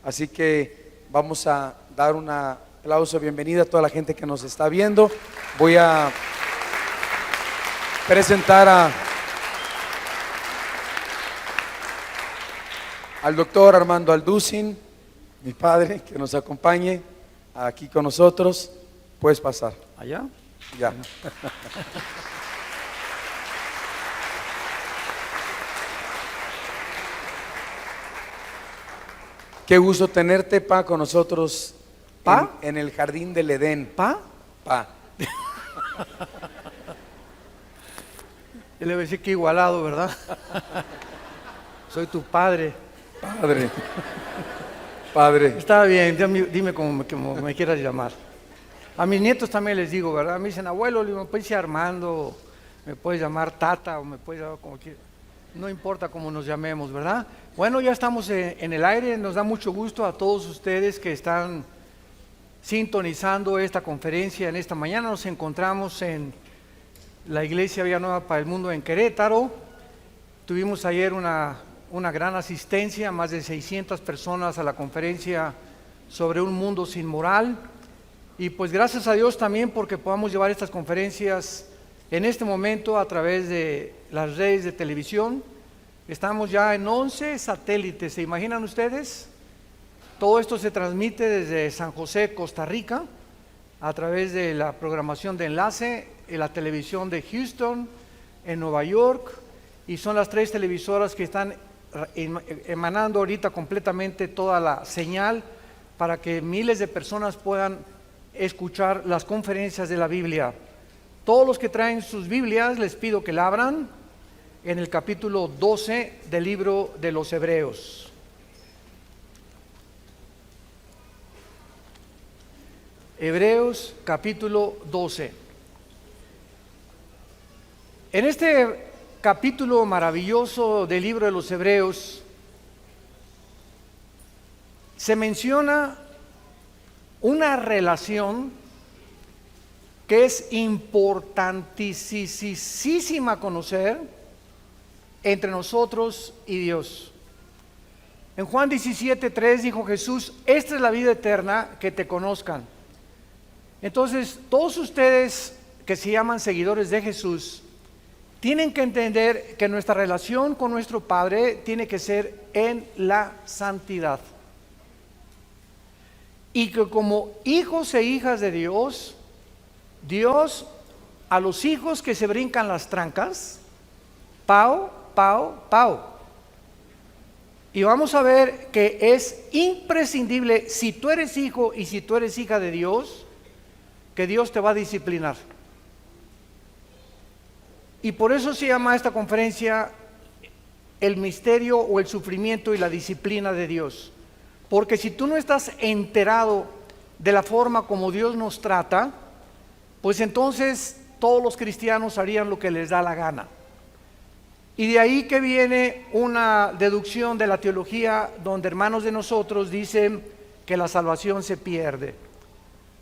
Así que vamos a dar un aplauso de bienvenida a toda la gente que nos está viendo. Voy a presentar al doctor Armando Alducin, mi padre, que nos acompañe aquí con nosotros. Puedes pasar. ¿Allá? Ya. Qué gusto tenerte, Pa, con nosotros. ¿Pa? En el jardín del Edén. ¿Pa? Pa. Yo le voy a decir que igualado, ¿verdad? Soy tu padre. Padre. Padre. Está bien, dime como me quieras llamar. A mis nietos también les digo, ¿verdad? Me dicen, abuelo, me puedes decir Armando, me puedes llamar Tata, o me puedes llamar como quieras. No importa cómo nos llamemos, ¿verdad? Bueno, ya estamos en el aire. Nos da mucho gusto a todos ustedes que están sintonizando esta conferencia en esta mañana. Nos encontramos en la Iglesia Villanueva para el Mundo en Querétaro. Tuvimos ayer una gran asistencia, más de 600 personas a la conferencia sobre un mundo sin moral. Y pues gracias a Dios también porque podamos llevar estas conferencias en este momento a través de las redes de televisión. Estamos ya en 11 satélites, ¿se imaginan ustedes? Todo esto se transmite desde San José, Costa Rica, a través de la programación de enlace, en la televisión de Houston, en Nueva York, y son las 3 televisoras que están emanando ahorita completamente toda la señal para que miles de personas puedan escuchar las conferencias de la Biblia. Todos los que traen sus Biblias, les pido que la abran en el capítulo 12 del libro de los Hebreos. Hebreos capítulo 12. En este capítulo maravilloso del libro de los Hebreos se menciona una relación que es importantísima conocer entre nosotros y Dios. En Juan 17:3 dijo Jesús, esta es la vida eterna, que te conozcan. Entonces, todos ustedes que se llaman seguidores de Jesús, tienen que entender que nuestra relación con nuestro Padre tiene que ser en la santidad. Y que como hijos e hijas de Dios, Dios a los hijos que se brincan las trancas, pau, pau, pau. Y vamos a ver que es imprescindible, si tú eres hijo y si tú eres hija de Dios, que Dios te va a disciplinar. Y por eso se llama esta conferencia el misterio o el sufrimiento y la disciplina de Dios. Porque si tú no estás enterado de la forma como Dios nos trata, pues entonces todos los cristianos harían lo que les da la gana. Y de ahí que viene una deducción de la teología donde hermanos de nosotros dicen que la salvación se pierde.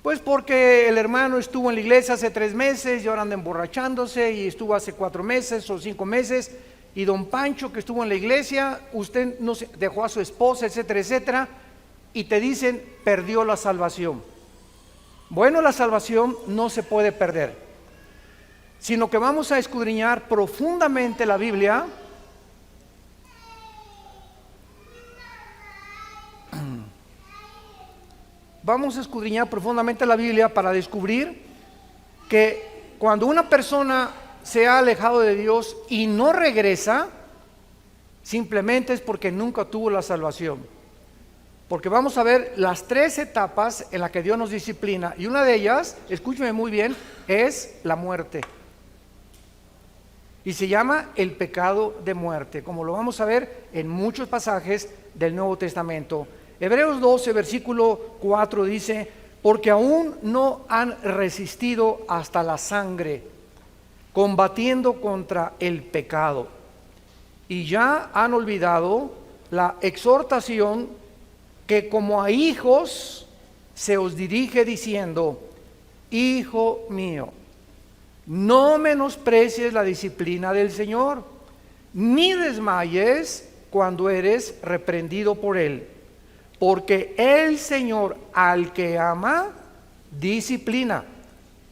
Pues porque el hermano estuvo en la iglesia hace 3 meses y ahora anda emborrachándose, y estuvo hace 4 meses o 5 meses, y don Pancho que estuvo en la iglesia, usted no se, dejó a su esposa, etcétera, etcétera, y te dicen perdió la salvación. Bueno, la salvación no se puede perder, sino que vamos a escudriñar profundamente la Biblia vamos a escudriñar profundamente la Biblia para descubrir que cuando una persona se ha alejado de Dios y no regresa, simplemente es porque nunca tuvo la salvación. Porque vamos a ver las 3 etapas en las que Dios nos disciplina, y una de ellas, escúcheme muy bien, es la muerte. Y se llama el pecado de muerte, como lo vamos a ver en muchos pasajes del Nuevo Testamento. Hebreos 12, versículo 4 dice, porque aún no han resistido hasta la sangre, combatiendo contra el pecado, y ya han olvidado la exhortación que como a hijos se os dirige diciendo, Hijo mío, no menosprecies la disciplina del Señor, ni desmayes cuando eres reprendido por Él, porque el Señor al que ama, disciplina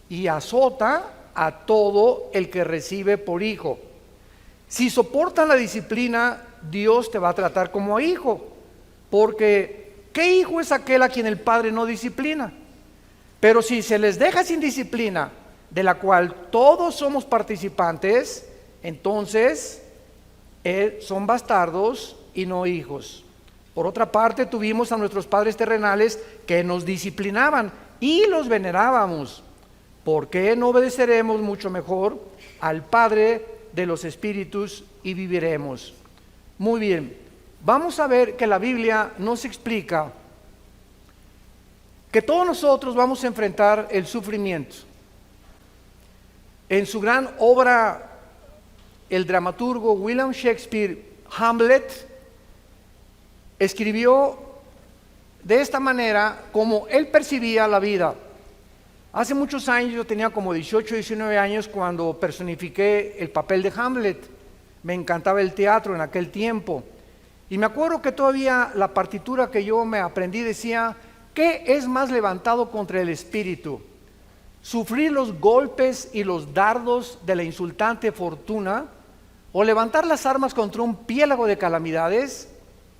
y azota a todo el que recibe por hijo. Si soportan la disciplina, Dios te va a tratar como a hijo, porque ¿qué hijo es aquel a quien el padre no disciplina? Pero si se les deja sin disciplina, de la cual todos somos participantes, entonces son bastardos y no hijos. Por otra parte, tuvimos a nuestros padres terrenales que nos disciplinaban y los venerábamos. ¿Por qué no obedeceremos mucho mejor al Padre de los espíritus y viviremos? Muy bien, vamos a ver que la Biblia nos explica que todos nosotros vamos a enfrentar el sufrimiento. En su gran obra, el dramaturgo William Shakespeare, Hamlet, escribió de esta manera como él percibía la vida. Hace muchos años, yo tenía como 18, 19 años cuando personifiqué el papel de Hamlet. Me encantaba el teatro en aquel tiempo. Y me acuerdo que todavía la partitura que yo me aprendí decía: ¿qué es más levantado contra el espíritu? ¿Sufrir los golpes y los dardos de la insultante fortuna, o levantar las armas contra un piélago de calamidades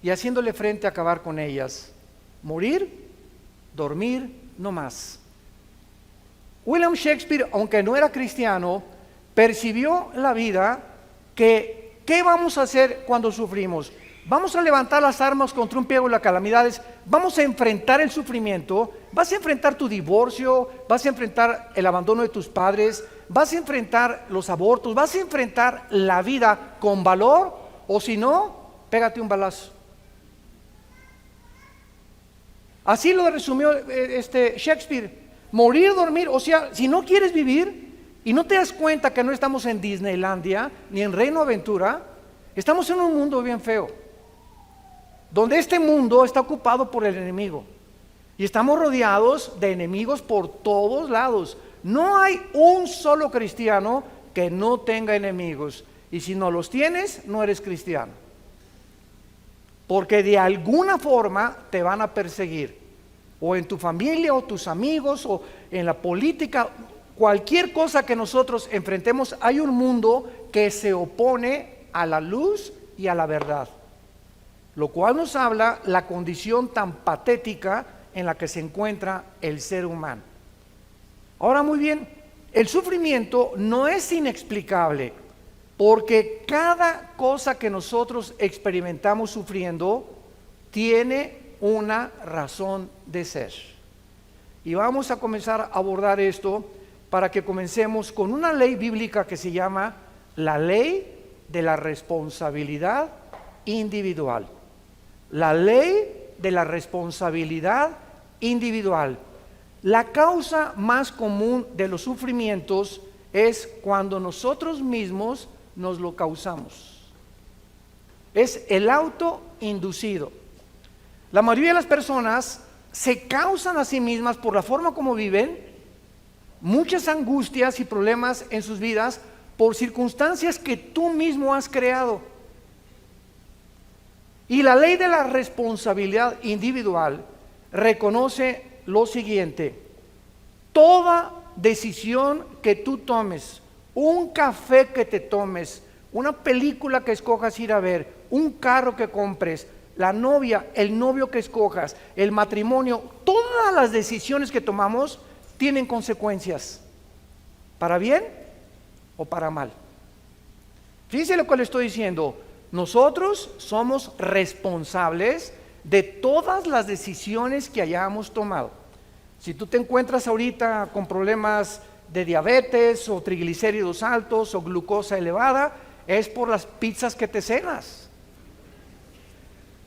y haciéndole frente a acabar con ellas? Morir, dormir, no más. William Shakespeare, aunque no era cristiano, percibió la vida que ¿qué vamos a hacer cuando sufrimos? Vamos a levantar las armas contra un piélago de calamidades, vamos a enfrentar el sufrimiento, vas a enfrentar tu divorcio, vas a enfrentar el abandono de tus padres, vas a enfrentar los abortos, vas a enfrentar la vida con valor, o si no, pégate un balazo. Así lo resumió Shakespeare. Morir, dormir, o sea, si no quieres vivir y no te das cuenta que no estamos en Disneylandia ni en Reino Aventura, estamos en un mundo bien feo, donde este mundo está ocupado por el enemigo y estamos rodeados de enemigos por todos lados. No hay un solo cristiano que no tenga enemigos, y si no los tienes, no eres cristiano, porque de alguna forma te van a perseguir, o en tu familia, o tus amigos, o en la política. Cualquier cosa que nosotros enfrentemos, hay un mundo que se opone a la luz y a la verdad, lo cual nos habla la condición tan patética en la que se encuentra el ser humano. Ahora, muy bien, el sufrimiento no es inexplicable, porque cada cosa que nosotros experimentamos sufriendo tiene una razón de ser. Y vamos a comenzar a abordar esto para que comencemos con una ley bíblica que se llama la ley de la responsabilidad individual. La ley de la responsabilidad individual. La causa más común de los sufrimientos es cuando nosotros mismos nos lo causamos. Es el autoinducido. La mayoría de las personas se causan a sí mismas, por la forma como viven, muchas angustias y problemas en sus vidas por circunstancias que tú mismo has creado. Y la ley de la responsabilidad individual reconoce lo siguiente: toda decisión que tú tomes, un café que te tomes, una película que escojas ir a ver, un carro que compres, la novia, el novio que escojas, el matrimonio, todas las decisiones que tomamos tienen consecuencias, para bien o para mal. Fíjense lo que le estoy diciendo: nosotros somos responsables de todas las decisiones que hayamos tomado. Si tú te encuentras ahorita con problemas de diabetes o triglicéridos altos o glucosa elevada, es por las pizzas que te cenas.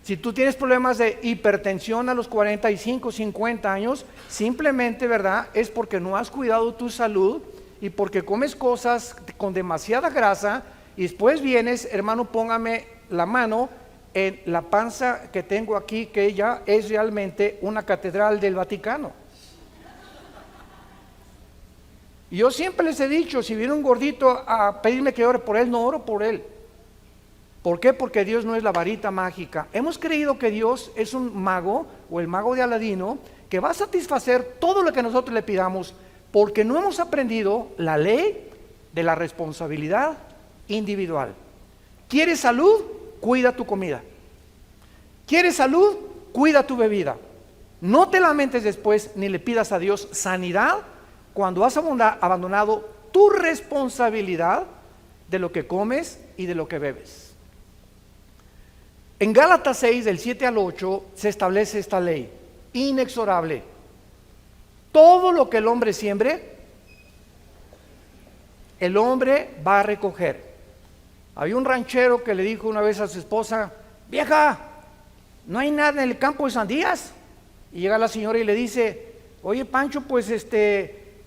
Si tú tienes problemas de hipertensión a los 45, 50 años, simplemente, ¿verdad?, es porque no has cuidado tu salud y porque comes cosas con demasiada grasa, y después vienes, hermano, póngame la mano en la panza que tengo aquí, que ya es realmente una catedral del Vaticano. Y yo siempre les he dicho, si viene un gordito a pedirme que ore por él, no oro por él. ¿Por qué? Porque Dios no es la varita mágica. Hemos creído que Dios es un mago, o el mago de Aladino, que va a satisfacer todo lo que nosotros le pidamos, porque no hemos aprendido la ley de la responsabilidad individual. ¿Quieres salud? Cuida tu comida. ¿Quieres salud? Cuida tu bebida. No te lamentes después ni le pidas a Dios sanidad cuando has abandonado tu responsabilidad de lo que comes y de lo que bebes. En Gálatas 6, del 7 al 8, se establece esta ley inexorable. Todo lo que el hombre siembre, el hombre va a recoger. Había un ranchero que le dijo una vez a su esposa: vieja, ¿no hay nada en el campo de sandías? Y llega la señora y le dice: oye, Pancho, pues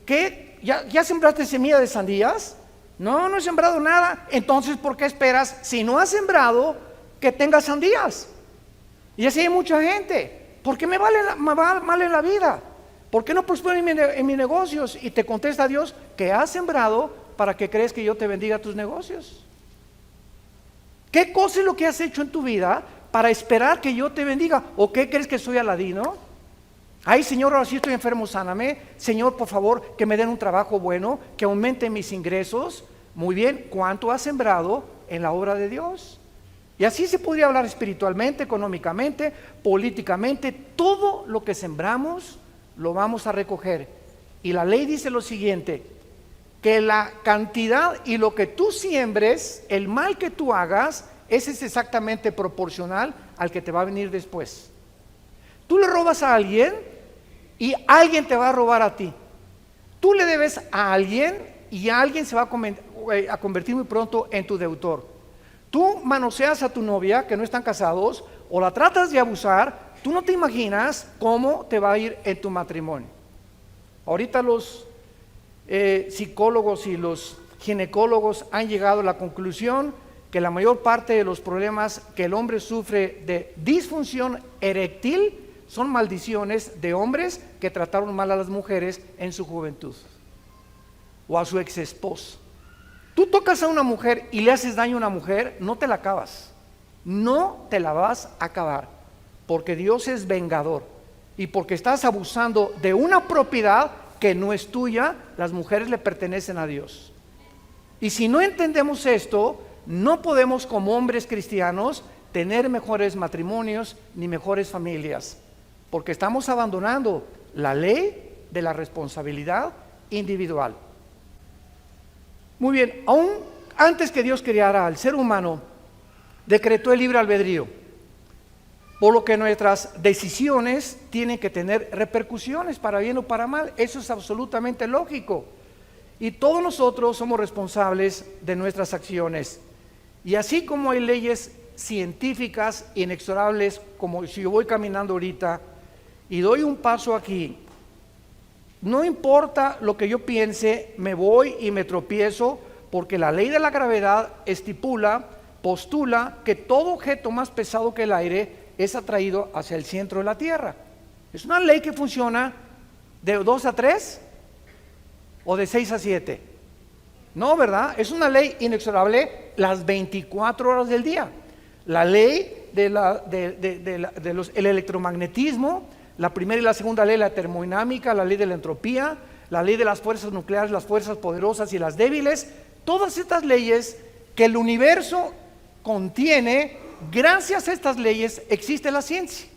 ¿qué? ¿Ya sembraste semilla de sandías? No, no he sembrado nada. Entonces, ¿por qué esperas, si no has sembrado, que tengas sandías? Y así hay mucha gente. ¿Por qué me va mal en la vida? ¿Por qué no prospero en mis negocios? Y te contesta Dios que has sembrado para que crees que yo te bendiga tus negocios. ¿Qué cosa es lo que has hecho en tu vida para esperar que yo te bendiga? ¿O qué crees que soy Aladino? Ay, Señor, ahora sí estoy enfermo, sáname. Señor, por favor, que me den un trabajo bueno, que aumente mis ingresos. Muy bien, ¿cuánto has sembrado en la obra de Dios? Y así se podría hablar espiritualmente, económicamente, políticamente. Todo lo que sembramos lo vamos a recoger. Y la ley dice lo siguiente: que la cantidad y lo que tú siembres, el mal que tú hagas, ese es exactamente proporcional al que te va a venir después. Tú le robas a alguien y alguien te va a robar a ti. Tú le debes a alguien y alguien se va a convertir muy pronto en tu deudor. Tú manoseas a tu novia, que no están casados, o la tratas de abusar. Tú no te imaginas cómo te va a ir en tu matrimonio. Ahorita los psicólogos y los ginecólogos han llegado a la conclusión que la mayor parte de los problemas que el hombre sufre de disfunción eréctil son maldiciones de hombres que trataron mal a las mujeres en su juventud, o a su ex esposa. Tú tocas a una mujer y le haces daño a una mujer, no te la acabas, no te la vas a acabar, porque Dios es vengador, y porque estás abusando de una propiedad que no es tuya. Las mujeres le pertenecen a Dios. Y si no entendemos esto, no podemos como hombres cristianos tener mejores matrimonios ni mejores familias, porque estamos abandonando la ley de la responsabilidad individual. Muy bien, aún antes que Dios creara al ser humano, decretó el libre albedrío, por lo que nuestras decisiones tienen que tener repercusiones para bien o para mal. Eso es absolutamente lógico. Y todos nosotros somos responsables de nuestras acciones. Y así como hay leyes científicas inexorables, como si yo voy caminando ahorita y doy un paso aquí, no importa lo que yo piense, me voy y me tropiezo, porque la ley de la gravedad postula que todo objeto más pesado que el aire es atraído hacia el centro de la Tierra. Es una ley que funciona de 2 a 3 o de 6 a 7. No, ¿verdad? Es una ley inexorable las 24 horas del día. La ley del electromagnetismo, la primera y la segunda ley, la termodinámica, la ley de la entropía, la ley de las fuerzas nucleares, las fuerzas poderosas y las débiles, todas estas leyes que el universo contiene, gracias a estas leyes existe la ciencia.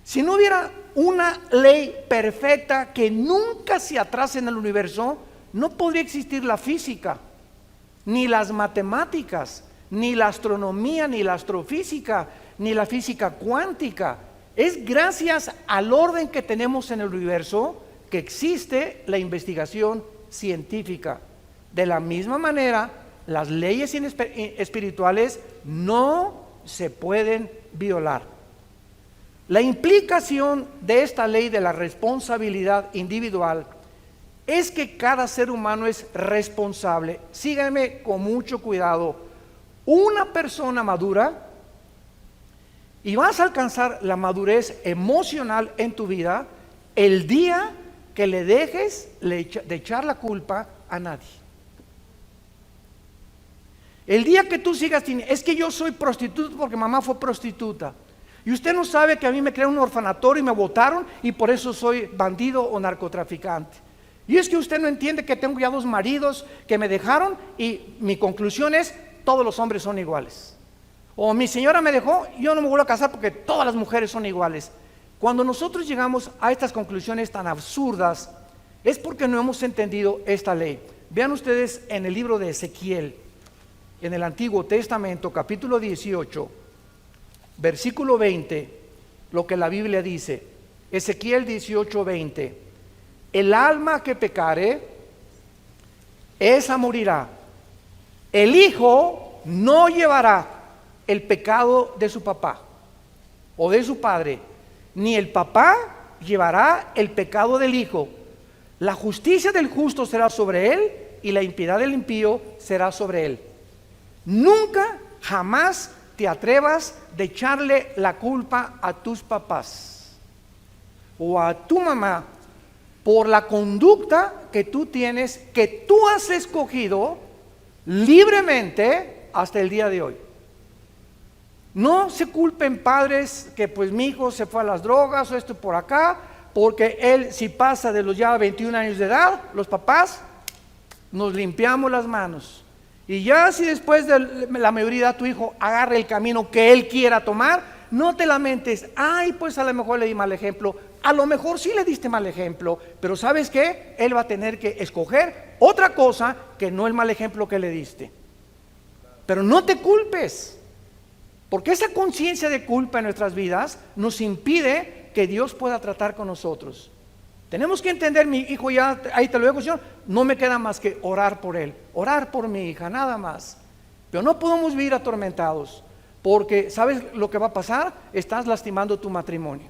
Si no hubiera una ley perfecta que nunca se atrase en el universo, no podría existir la física, ni las matemáticas, ni la astronomía, ni la astrofísica, ni la física cuántica. Es gracias al orden que tenemos en el universo que existe la investigación científica. De la misma manera, las leyes espirituales no se pueden violar. La implicación de esta ley de la responsabilidad individual es que cada ser humano es responsable. Síganme con mucho cuidado. Una persona madura, y vas a alcanzar la madurez emocional en tu vida el día que le dejes de echar la culpa a nadie. El día que tú sigas, es que yo soy prostituta porque mamá fue prostituta. Y usted no sabe que a mí me crearon un orfanatorio y me botaron y por eso soy bandido o narcotraficante. Y es que usted no entiende que tengo ya 2 maridos que me dejaron y mi conclusión es, todos los hombres son iguales. O mi señora me dejó, yo no me vuelvo a casar porque todas las mujeres son iguales. Cuando nosotros llegamos a estas conclusiones tan absurdas, es porque no hemos entendido esta ley. Vean ustedes en el libro de Ezequiel, en el Antiguo Testamento, capítulo 18, versículo 20, lo que la Biblia dice. Ezequiel 18, 20. El alma que pecare, esa morirá. El hijo no llevará el pecado de su papá o de su padre, ni el papá llevará el pecado del hijo. La justicia del justo será sobre él y la impiedad del impío será sobre él. Nunca, jamás te atrevas de echarle la culpa a tus papás o a tu mamá por la conducta que tú tienes, que tú has escogido libremente hasta el día de hoy. No se culpen padres que pues mi hijo se fue a las drogas o esto por acá, porque él si pasa de los ya 21 años de edad, los papás nos limpiamos las manos. Y ya si después de la mayoría tu hijo agarra el camino que él quiera tomar, no te lamentes, ay pues a lo mejor le di mal ejemplo, a lo mejor sí le diste mal ejemplo, pero ¿sabes qué? Él va a tener que escoger otra cosa que no el mal ejemplo que le diste. Pero no te culpes, porque esa conciencia de culpa en nuestras vidas nos impide que Dios pueda tratar con nosotros. Tenemos que entender, mi hijo ya, ahí te lo dejo, Señor, no me queda más que orar por él, orar por mi hija, nada más. Pero no podemos vivir atormentados, porque ¿sabes lo que va a pasar? Estás lastimando tu matrimonio.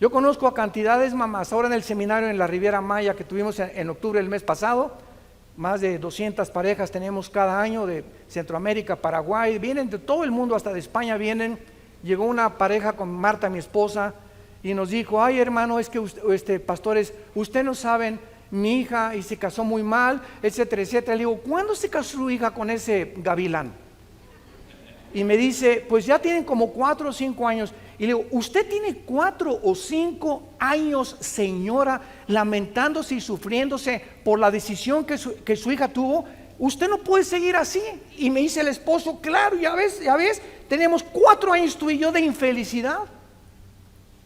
Yo conozco a cantidades mamás, ahora en el seminario en la Riviera Maya que tuvimos en octubre del mes pasado, más de 200 parejas tenemos cada año de Centroamérica, Paraguay, vienen de todo el mundo, hasta de España vienen. Llegó una pareja con Marta, mi esposa, y nos dijo, ay hermano, es que pastores, ustedes no saben, mi hija y se casó muy mal, etcétera, etcétera. Le digo, ¿cuándo se casó su hija con ese gavilán? Y me dice, pues ya tienen como 4 o 5 años. Y le digo, ¿usted tiene 4 o 5 años, señora, lamentándose y sufriéndose por la decisión que su hija tuvo? Usted no puede seguir así. Y me dice el esposo, claro, ya ves, tenemos 4 años tú y yo de infelicidad.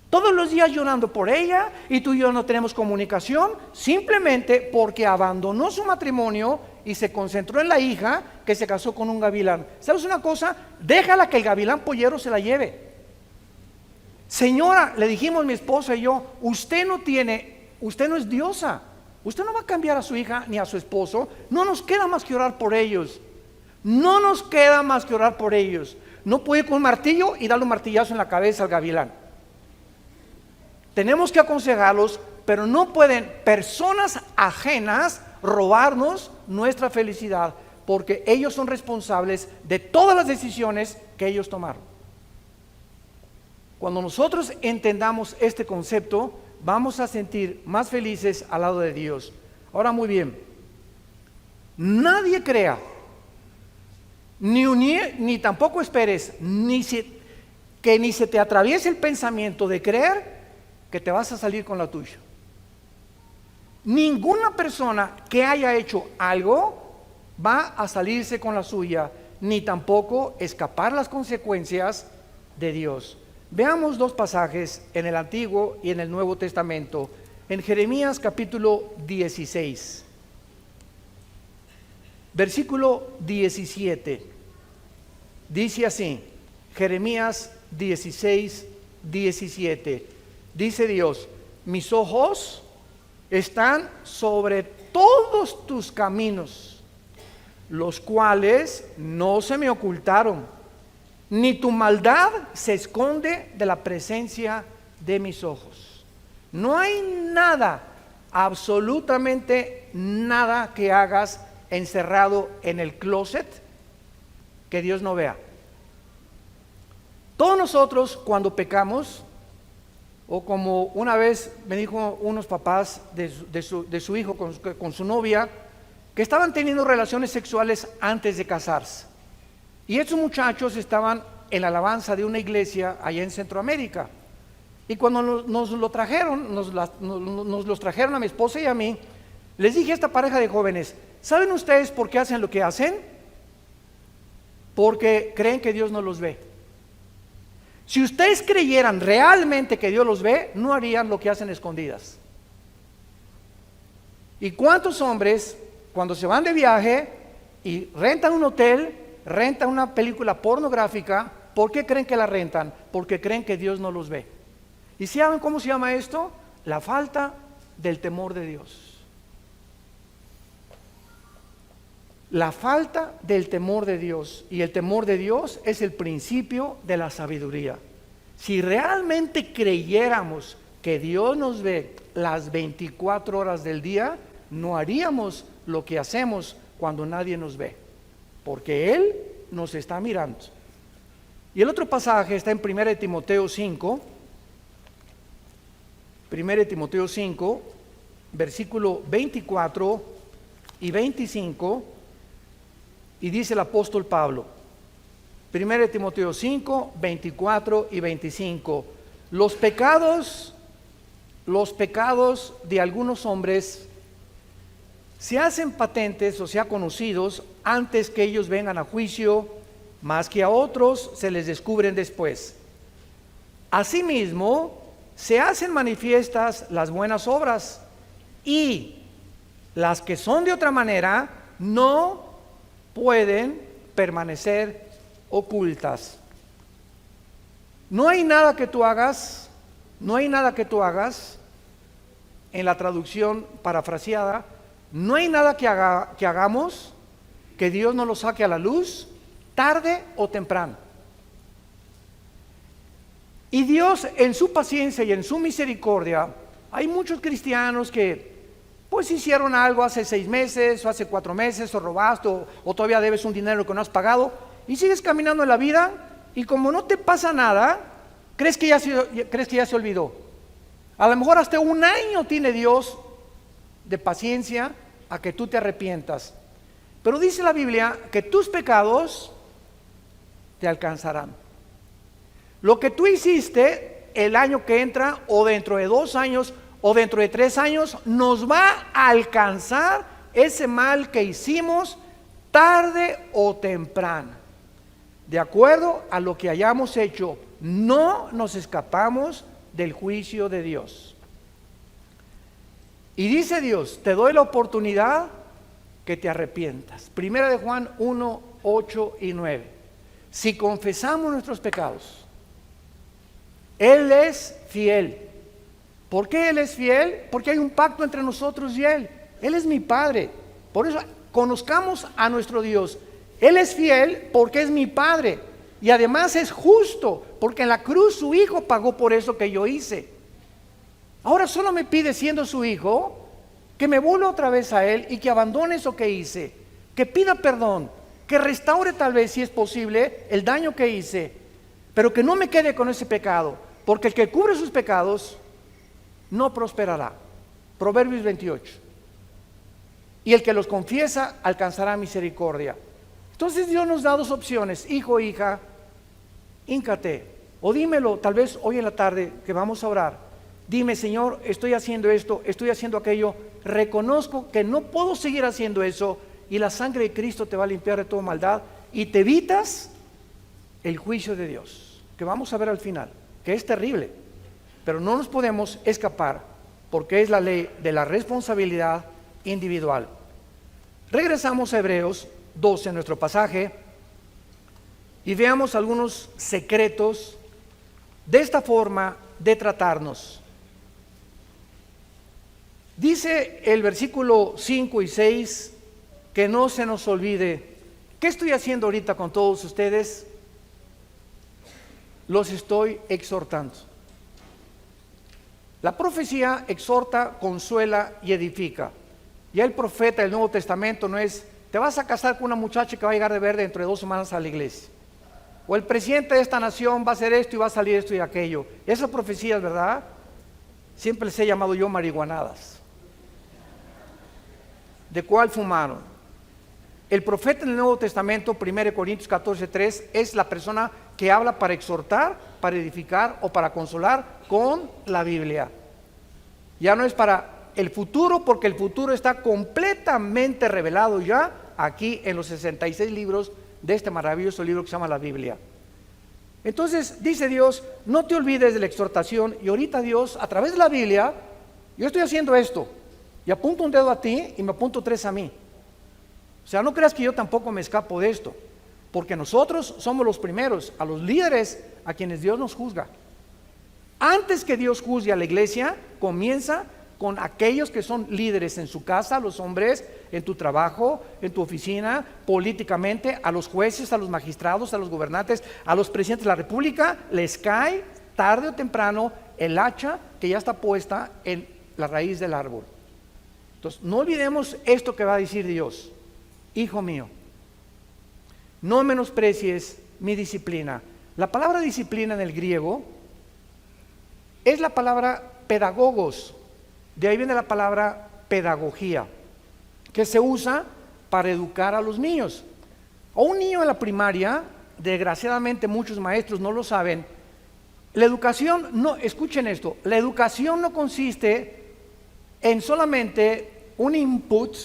Todos los días llorando por ella y tú y yo no tenemos comunicación, simplemente porque abandonó su matrimonio y se concentró en la hija que se casó con un gavilán. ¿Sabes una cosa? Déjala que el gavilán pollero se la lleve. Señora, le dijimos mi esposa y yo, usted no es diosa, usted no va a cambiar a su hija ni a su esposo, no nos queda más que orar por ellos, no nos queda más que orar por ellos. No puede ir con un martillo y darle un martillazo en la cabeza al gavilán. Tenemos que aconsejarlos, pero no pueden personas ajenas robarnos nuestra felicidad, porque ellos son responsables de todas las decisiones que ellos tomaron. Cuando nosotros entendamos este concepto, vamos a sentir más felices al lado de Dios. Ahora muy bien, nadie crea, ni tampoco esperes, que ni se te atraviese el pensamiento de creer que te vas a salir con la tuya. Ninguna persona que haya hecho algo va a salirse con la suya, ni tampoco escapar las consecuencias de Dios. Veamos 2 pasajes en el Antiguo y en el Nuevo Testamento. En Jeremías capítulo 16, versículo 17, dice así, Jeremías 16, 17. Dice Dios, mis ojos están sobre todos tus caminos, los cuales no se me ocultaron, ni tu maldad se esconde de la presencia de mis ojos. No hay nada, absolutamente nada que hagas encerrado en el closet que Dios no vea. Todos nosotros cuando pecamos, O como una vez me dijo unos papás de su hijo con su novia, que estaban teniendo relaciones sexuales antes de casarse. Y estos muchachos estaban en la alabanza de una iglesia allá en Centroamérica. Y cuando nos los trajeron a mi esposa y a mí, les dije a esta pareja de jóvenes: ¿saben ustedes por qué hacen lo que hacen? Porque creen que Dios no los ve. Si ustedes creyeran realmente que Dios los ve, no harían lo que hacen escondidas. ¿Y cuántos hombres, cuando se van de viaje y rentan un hotel, rentan una película pornográfica, por qué creen que la rentan? Porque creen que Dios no los ve. ¿Y saben cómo se llama esto? La falta del temor de Dios. La falta del temor de Dios. Y el temor de Dios es el principio de la sabiduría. Si realmente creyéramos que Dios nos ve las 24 horas del día, no haríamos lo que hacemos cuando nadie nos ve, porque Él nos está mirando. Y el otro pasaje está en 1 Timoteo 5, 1 Timoteo 5, versículo 24 y 25, y dice el apóstol Pablo, 1 Timoteo 5, 24 y 25, los pecados de algunos hombres se hacen patentes, o sea, conocidos, antes que ellos vengan a juicio, mas que a otros se les descubren después. Asimismo, se hacen manifiestas las buenas obras, y las que son de otra manera no pueden permanecer ocultas. No hay nada que tú hagas, en la traducción parafraseada, no hay nada que hagamos que Dios no lo saque a la luz, tarde o temprano. Y Dios, en su paciencia y en su misericordia, hay muchos cristianos que pues hicieron algo hace 6 meses o hace 4 meses, o robaste, o todavía debes un dinero que no has pagado, y sigues caminando en la vida, y como no te pasa nada, crees que ya se olvidó. A lo mejor hasta 1 año tiene Dios de paciencia a que tú te arrepientas. Pero dice la Biblia que tus pecados te alcanzarán. Lo que tú hiciste el año que entra, o dentro de 2 años, o dentro de 3 años, nos va a alcanzar ese mal que hicimos tarde o temprano. De acuerdo a lo que hayamos hecho, no nos escapamos del juicio de Dios. Y dice Dios, te doy la oportunidad que te arrepientas. Primera de Juan 1, 8 y 9. Si confesamos nuestros pecados, Él es fiel. ¿Por qué Él es fiel? Porque hay un pacto entre nosotros y Él. Él es mi Padre. Por eso conozcamos a nuestro Dios. Él es fiel porque es mi Padre. Y además es justo, porque en la cruz su Hijo pagó por eso que yo hice. Ahora solo me pide, siendo su Hijo, que me vuelva otra vez a Él y que abandone eso que hice, que pida perdón, que restaure tal vez, si es posible, el daño que hice, pero que no me quede con ese pecado, porque el que cubre sus pecados no prosperará. Proverbios 28. Y el que los confiesa alcanzará misericordia. Entonces Dios nos da 2 opciones: hijo, hija, híncate, o dímelo tal vez hoy en la tarde que vamos a orar. Dime: Señor, estoy haciendo esto, estoy haciendo aquello, reconozco que no puedo seguir haciendo eso, y la sangre de Cristo te va a limpiar de toda maldad y te evitas el juicio de Dios, que vamos a ver al final, que es terrible, pero no nos podemos escapar porque es la ley de la responsabilidad individual. Regresamos a Hebreos 12, en nuestro pasaje, y veamos algunos secretos de esta forma de tratarnos. Dice el versículo 5 y 6, que no se nos olvide. ¿Qué estoy haciendo ahorita con todos ustedes? Los estoy exhortando. La profecía exhorta, consuela y edifica. Ya el profeta del Nuevo Testamento no es: te vas a casar con una muchacha que va a llegar de ver dentro de 2 semanas a la iglesia, o el presidente de esta nación va a hacer esto y va a salir esto y aquello. Esas profecías, ¿verdad? siempre les he llamado yo marihuanadas. ¿De cuál fumaron? El profeta en el Nuevo Testamento, 1 Corintios 14:3, es la persona que habla para exhortar, para edificar o para consolar con la Biblia. Ya no es para el futuro, porque el futuro está completamente revelado ya aquí en los 66 libros de este maravilloso libro que se llama la Biblia. Entonces dice Dios, no te olvides de la exhortación. Y ahorita Dios, a través de la Biblia, yo estoy haciendo esto y apunto un dedo a ti y me apunto 3 a mí. O sea, no creas que yo tampoco me escapo de esto, porque nosotros somos los primeros, a los líderes a quienes Dios nos juzga. Antes que Dios juzgue a la iglesia, comienza con aquellos que son líderes en su casa, los hombres, en tu trabajo, en tu oficina, políticamente, a los jueces, a los magistrados, a los gobernantes, a los presidentes de la república, les cae tarde o temprano el hacha que ya está puesta en la raíz del árbol. Entonces, no olvidemos esto que va a decir Dios. Hijo mío, no menosprecies mi disciplina. La palabra disciplina en el griego es la palabra pedagogos. De ahí viene la palabra pedagogía, que se usa para educar a los niños. A un niño en la primaria, desgraciadamente muchos maestros no lo saben, la educación no, escuchen esto, la educación no consiste en solamente un input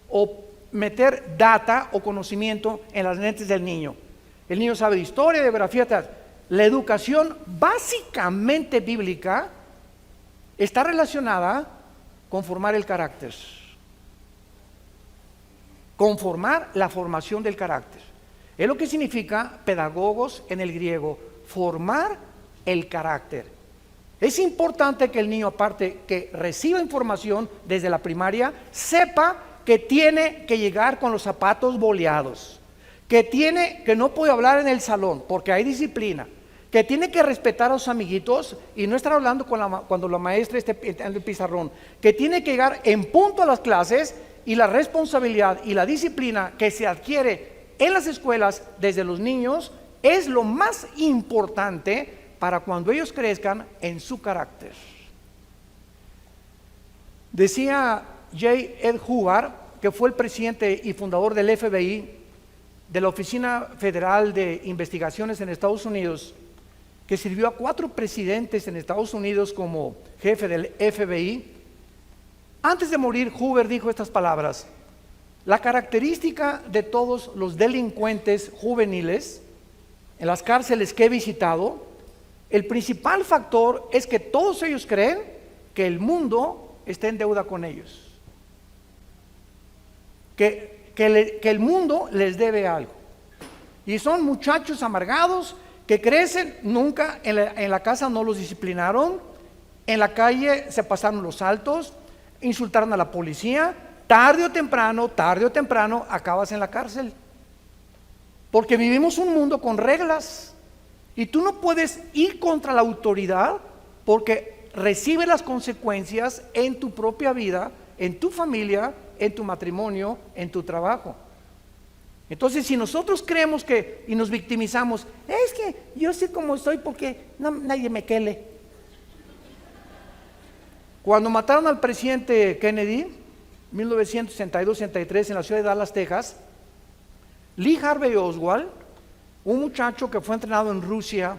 o meter data o conocimiento en las mentes del niño. El niño sabe de historia, de geografía, tal. La educación básicamente bíblica está relacionada con formar el carácter, conformar la formación del carácter. Es lo que significa pedagogos en el griego, formar el carácter. Es importante que el niño, aparte que reciba información desde la primaria, sepa que tiene que llegar con los zapatos boleados, que no puede hablar en el salón porque hay disciplina, que tiene que respetar a sus amiguitos y no estar hablando cuando la maestra esté en el pizarrón, que tiene que llegar en punto a las clases, y la responsabilidad y la disciplina que se adquiere en las escuelas desde los niños es lo más importante para cuando ellos crezcan en su carácter. Decía J. Ed Hubbard, que fue el presidente y fundador del FBI, de la Oficina Federal de Investigaciones en Estados Unidos, que sirvió a 4 presidentes en Estados Unidos como jefe del FBI. Antes de morir, Hubbard dijo estas palabras: la característica de todos los delincuentes juveniles en las cárceles que he visitado, el principal factor es que todos ellos creen que el mundo está en deuda con ellos, que el mundo les debe algo, y son muchachos amargados que crecen, nunca en la casa no los disciplinaron, en la calle se pasaron los altos, insultaron a la policía, tarde o temprano acabas en la cárcel, porque vivimos un mundo con reglas y tú no puedes ir contra la autoridad porque recibe las consecuencias en tu propia vida, en tu familia, en tu matrimonio, en tu trabajo. Entonces, si nosotros creemos que y nos victimizamos, es que yo sé cómo soy porque nadie me quele. Cuando mataron al presidente Kennedy, 1962-63, en la ciudad de Dallas, Texas, Lee Harvey Oswald, un muchacho que fue entrenado en Rusia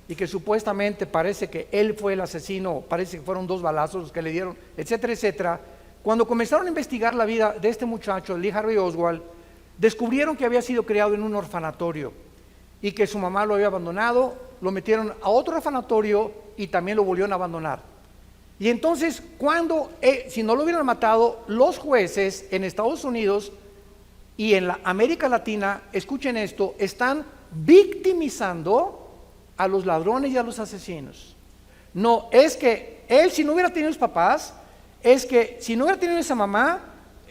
y que supuestamente parece que él fue el asesino, parece que fueron 2 balazos los que le dieron, etcétera, etcétera. Cuando comenzaron a investigar la vida de este muchacho, Lee Harvey Oswald, descubrieron que había sido criado en un orfanatorio y que su mamá lo había abandonado, lo metieron a otro orfanatorio y también lo volvieron a abandonar. Y entonces, si no lo hubieran matado, los jueces en Estados Unidos y en la América Latina, escuchen esto, están victimizando a los ladrones y a los asesinos. No, es que él, si no hubiera tenido sus papás, es que si no hubiera tenido esa mamá,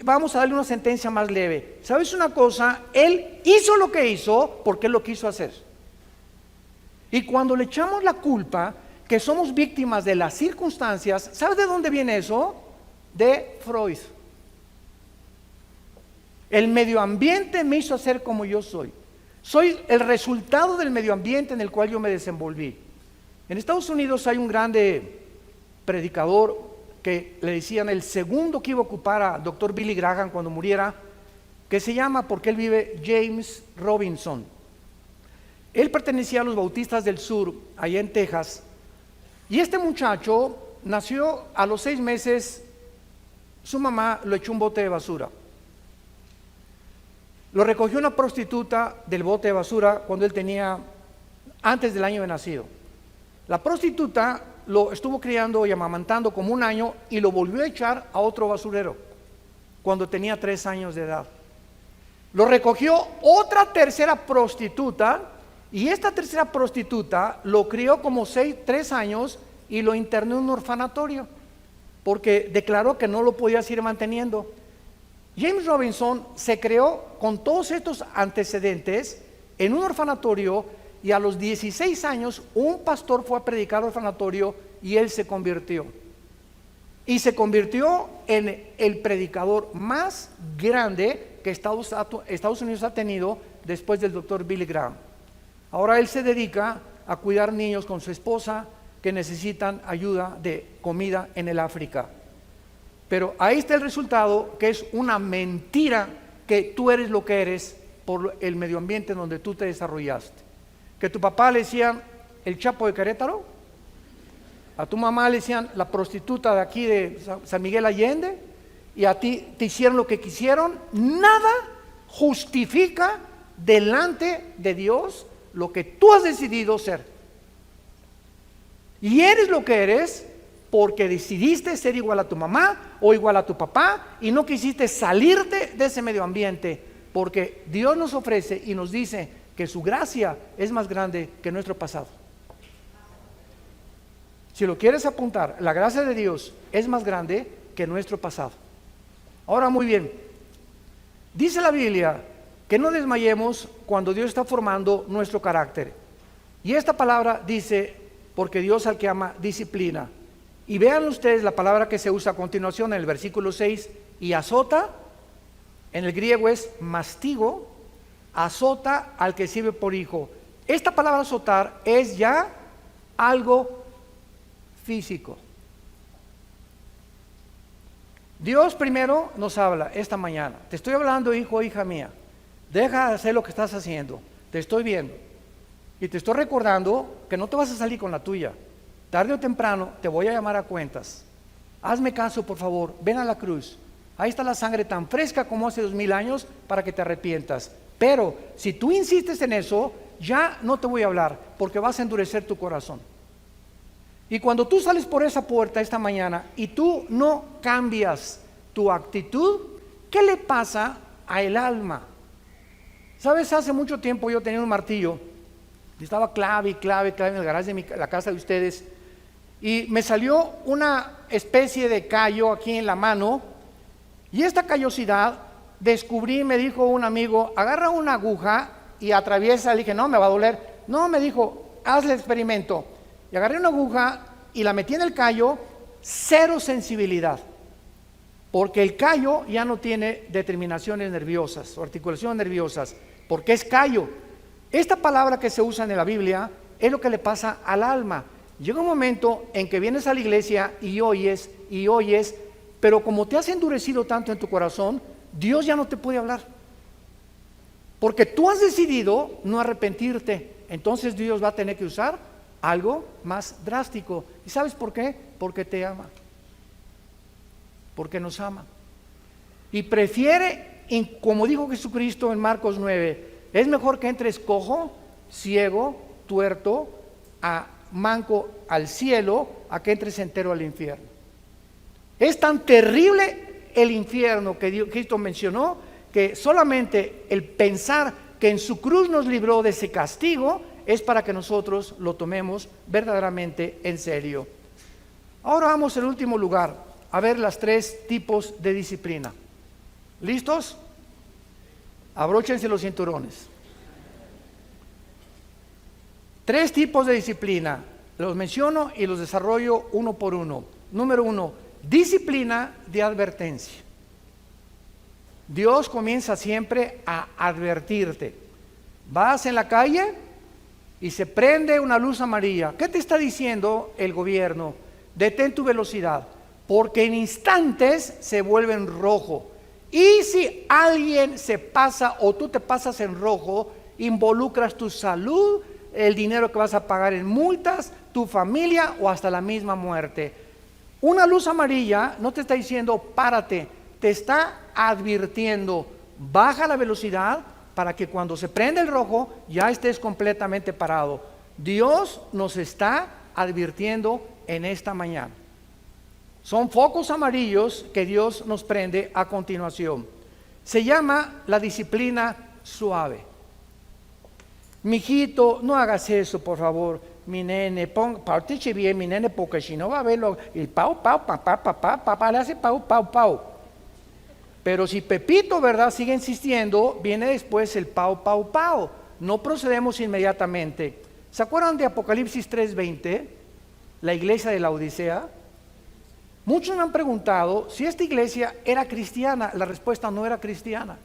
vamos a darle una sentencia más leve. ¿Sabes una cosa? Él hizo lo que hizo porque él lo quiso hacer. Y cuando le echamos la culpa que somos víctimas de las circunstancias, ¿sabes de dónde viene eso? De Freud. El medio ambiente me hizo ser como yo soy. Soy el resultado del medio ambiente en el cual yo me desenvolví. En Estados Unidos hay un grande predicador que le decían el segundo que iba a ocupar a Dr. Billy Graham cuando muriera, que se llama, porque él vive, James Robinson. Él pertenecía a los Bautistas del Sur, allá en Texas, y este muchacho nació a los 6 meses, su mamá lo echó un bote de basura. Lo recogió una prostituta del bote de basura cuando él tenía, antes del año de nacido. La prostituta lo estuvo criando y amamantando como 1 año y lo volvió a echar a otro basurero cuando tenía 3 años de edad. Lo recogió otra tercera prostituta y esta tercera prostituta lo crió como 3 años y lo internó en un orfanatorio porque declaró que no lo podía seguir manteniendo. James Robinson se creó con todos estos antecedentes en un orfanatorio y a los 16 años un pastor fue a predicar al orfanatorio y él se convirtió. Y se convirtió en el predicador más grande que Estados Unidos ha tenido después del Dr. Billy Graham. Ahora él se dedica a cuidar niños con su esposa que necesitan ayuda de comida en el África. Pero ahí está el resultado, que es una mentira que tú eres lo que eres por el medio ambiente en donde tú te desarrollaste. Que tu papá le decían el Chapo de Querétaro, a tu mamá le decían la prostituta de aquí de San Miguel Allende, y a ti te hicieron lo que quisieron. Nada justifica delante de Dios lo que tú has decidido ser. Y eres lo que eres porque decidiste ser igual a tu mamá o igual a tu papá y no quisiste salirte de ese medio ambiente, porque Dios nos ofrece y nos dice que su gracia es más grande que nuestro pasado. Si lo quieres apuntar, la gracia de Dios es más grande que nuestro pasado. Ahora, muy bien, dice la Biblia que no desmayemos cuando Dios está formando nuestro carácter. Y esta palabra dice, porque Dios al que ama disciplina. Y vean ustedes la palabra que se usa a continuación en el versículo 6, y azota, en el griego es mastigo, azota al que sirve por hijo. Esta palabra azotar es ya algo físico. Dios primero nos habla esta mañana. Te estoy hablando, hijo, hija mía. Deja de hacer lo que estás haciendo. Te estoy viendo. Y te estoy recordando que no te vas a salir con la tuya. Tarde o temprano te voy a llamar a cuentas. Hazme caso, por favor. Ven a la cruz. Ahí está la sangre tan fresca como hace 2000 años para que te arrepientas. Pero si tú insistes en eso, ya no te voy a hablar porque vas a endurecer tu corazón. Y cuando tú sales por esa puerta esta mañana y tú no cambias tu actitud, ¿qué le pasa a el alma? ¿Sabes? Hace mucho tiempo yo tenía un martillo y estaba clave en el garaje de la casa de ustedes, y me salió una especie de callo aquí en la mano, y esta callosidad descubrí, me dijo un amigo, agarra una aguja y atraviesa. Le dije, no, me va a doler. No, me dijo, haz el experimento. Y agarré una aguja y la metí en el callo, cero sensibilidad, porque el callo ya no tiene determinaciones nerviosas o articulaciones nerviosas, porque es callo. Esta palabra que se usa en la Biblia es lo que le pasa al alma. Llega un momento en que vienes a la iglesia y oyes, pero como te has endurecido tanto en tu corazón, Dios ya no te puede hablar, porque tú has decidido no arrepentirte. Entonces Dios va a tener que usar algo más drástico. ¿Y sabes por qué? Porque te ama, porque nos ama y prefiere, como dijo Jesucristo en Marcos 9, es mejor que entres cojo, ciego, tuerto, manco al cielo, a que entres entero al infierno. Es tan terrible el infierno que Cristo mencionó, que solamente el pensar que en su cruz nos libró de ese castigo es para que nosotros lo tomemos verdaderamente en serio. Ahora vamos al último lugar, a ver las 3 tipos de disciplina. ¿Listos? Abróchense los cinturones. 3 tipos de disciplina, los menciono y los desarrollo uno por uno. Número 1, disciplina de advertencia. Dios comienza siempre a advertirte. Vas en la calle y se prende una luz amarilla. ¿Qué te está diciendo el gobierno? detén tu velocidad, porque en instantes se vuelve en rojo. Y si alguien se pasa o tú te pasas en rojo, involucras tu salud, el dinero que vas a pagar en multas, tu familia o hasta la misma muerte. Una luz amarilla no te está diciendo párate, te está advirtiendo, baja la velocidad para que cuando se prende el rojo ya estés completamente parado. Dios nos está advirtiendo en esta mañana. Son focos amarillos que Dios nos prende a continuación. Se llama la disciplina suave. Mijito, no hagas eso, por favor. Mi nene, participe bien, mi nene, porque si no va a verlo. Y pau, papá, le hace pau. Pero si Pepito, ¿verdad?, sigue insistiendo, viene después el pau. No procedemos inmediatamente. ¿Se acuerdan de Apocalipsis 3:20? La iglesia de la Odisea. Muchos me han preguntado si esta iglesia era cristiana. La respuesta: no era cristiana.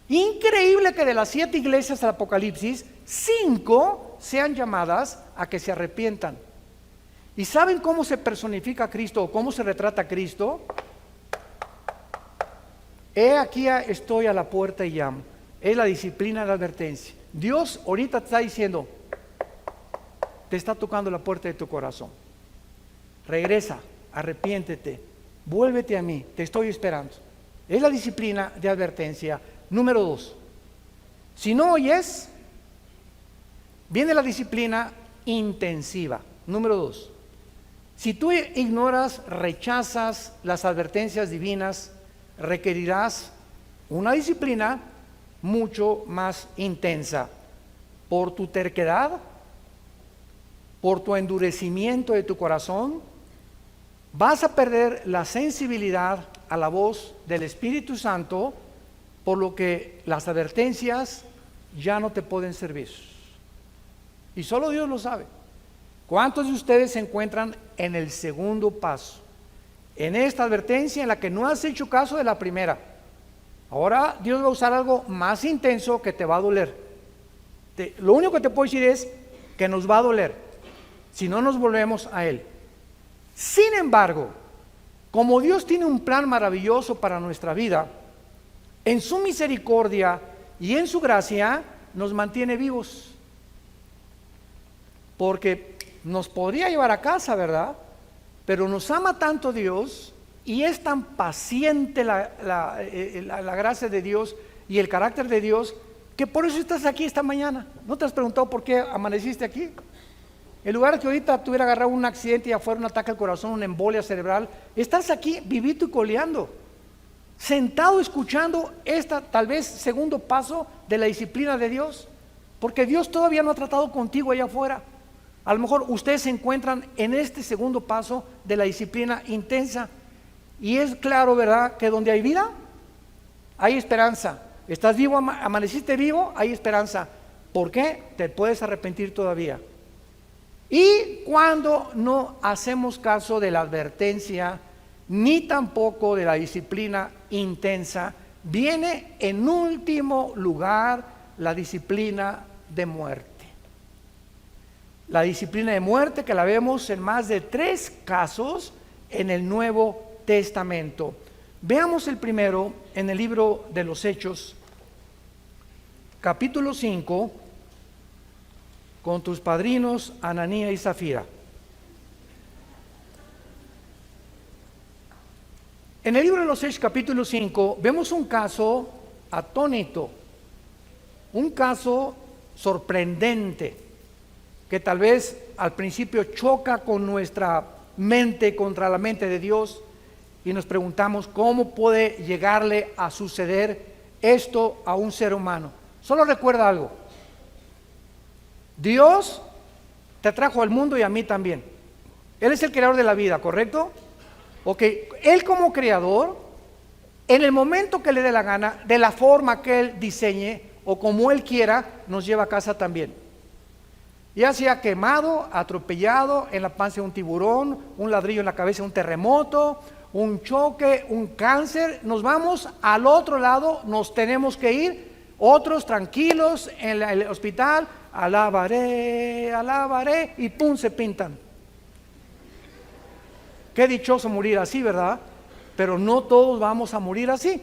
Increíble que de las 7 iglesias del Apocalipsis, 5 sean llamadas a que se arrepientan. ¿Y saben cómo se personifica a Cristo o cómo se retrata a Cristo? He aquí estoy a la puerta y llamo. Es la disciplina de la advertencia. Dios ahorita te está diciendo, te está tocando la puerta de tu corazón. Regresa, arrepiéntete, vuélvete a mí, te estoy esperando. Es la disciplina de advertencia. Número 2, si no oyes, viene la disciplina intensiva. Número 2, si tú ignoras, rechazas las advertencias divinas, requerirás una disciplina mucho más intensa. Por tu terquedad, por tu endurecimiento de tu corazón, vas a perder la sensibilidad a la voz del Espíritu Santo, por lo que las advertencias ya no te pueden servir. Y solo Dios lo sabe. ¿Cuántos de ustedes se encuentran en el segundo paso? En esta advertencia en la que no has hecho caso de la primera. Ahora Dios va a usar algo más intenso que te va a doler. Lo único que te puedo decir es que nos va a doler si no nos volvemos a Él. Sin embargo, como Dios tiene un plan maravilloso para nuestra vida, en su misericordia y en su gracia nos mantiene vivos. Porque nos podría llevar a casa, ¿verdad? Pero nos ama tanto Dios y es tan paciente la gracia de Dios y el carácter de Dios, que por eso estás aquí esta mañana. ¿No te has preguntado por qué amaneciste aquí? En lugar de que ahorita tuviera agarrado un accidente y afuera un ataque al corazón, una embolia cerebral, estás aquí vivito y coleando, sentado escuchando tal vez segundo paso de la disciplina de Dios, porque Dios todavía no ha tratado contigo allá afuera. A lo mejor ustedes se encuentran en este segundo paso de la disciplina intensa, y es claro, ¿verdad?, que donde hay vida, hay esperanza. Estás vivo, amaneciste vivo, hay esperanza. ¿Por qué? Te puedes arrepentir todavía. Y cuando no hacemos caso de la advertencia, ni tampoco de la disciplina intensa, viene en último lugar la disciplina de muerte. La disciplina de muerte que la vemos en más de 3 casos en el Nuevo Testamento. Veamos el primero en el libro de los Hechos, capítulo 5, con tus padrinos Ananías y Zafira. En el libro de los Hechos, capítulo 5, vemos un caso atónito, un caso sorprendente, que tal vez al principio choca con nuestra mente, contra la mente de Dios, y nos preguntamos cómo puede llegarle a suceder esto a un ser humano. Solo recuerda algo: Dios te trajo al mundo y a mí también. Él es el creador de la vida, ¿correcto? Ok, Él como creador, en el momento que le dé la gana, de la forma que Él diseñe o como Él quiera, nos lleva a casa también. Ya sea quemado, atropellado, en la panza de un tiburón, un ladrillo en la cabeza, un terremoto, un choque, un cáncer, nos vamos al otro lado, nos tenemos que ir. Otros tranquilos en el hospital, alabaré, y pum, se pintan. Qué dichoso morir así, ¿verdad? Pero no todos vamos a morir así.